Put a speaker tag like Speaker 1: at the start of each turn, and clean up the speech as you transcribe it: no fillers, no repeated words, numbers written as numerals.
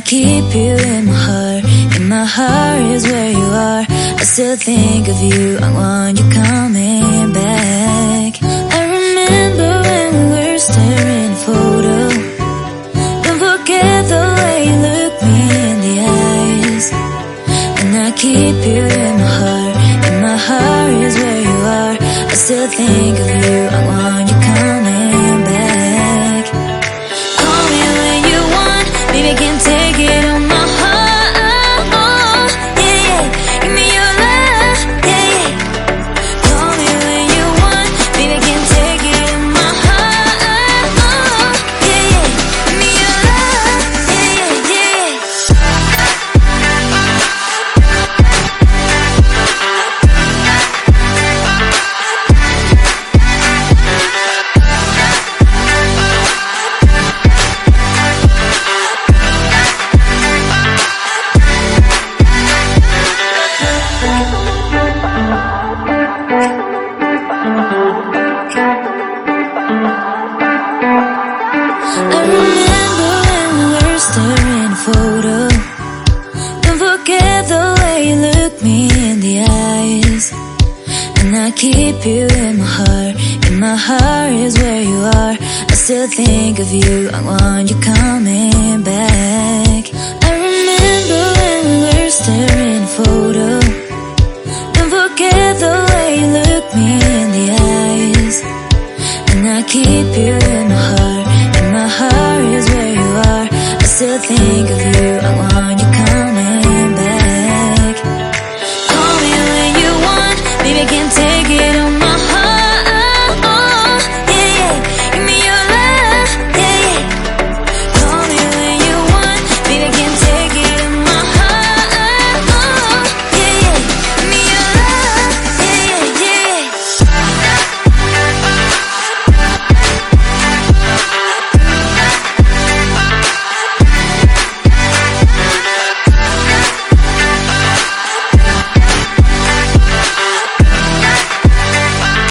Speaker 1: keep you in my heart. In my heart is where you are. I still think of you. I want you coming back. I remember when we were staring at a photo. Don't forget the way you look me in the eyes. And I keep you in my heart. In my heart is where you are. I still think of you. I want you coming back. Call me when you want. Baby, I can't take it on my heart. Yeah, yeah. Give me your love. Yeah, yeah. Call me when you want. Baby, I can't take it on my heart. Yeah, yeah. Give me your love. Yeah, yeah, yeah. I remember when we were staring at a photo. Don't forget the way you look me in the eyes. And I keep you in my heart. In my heart is where you are. I still think of you. I want you coming back. I remember when we were staring at a photo. Don't forget the way you look me in the eyes. And I keep you in my heart. In my heart is where you are. I still think of you. I want you coming back. Call me when you want. Baby, I can't take it on my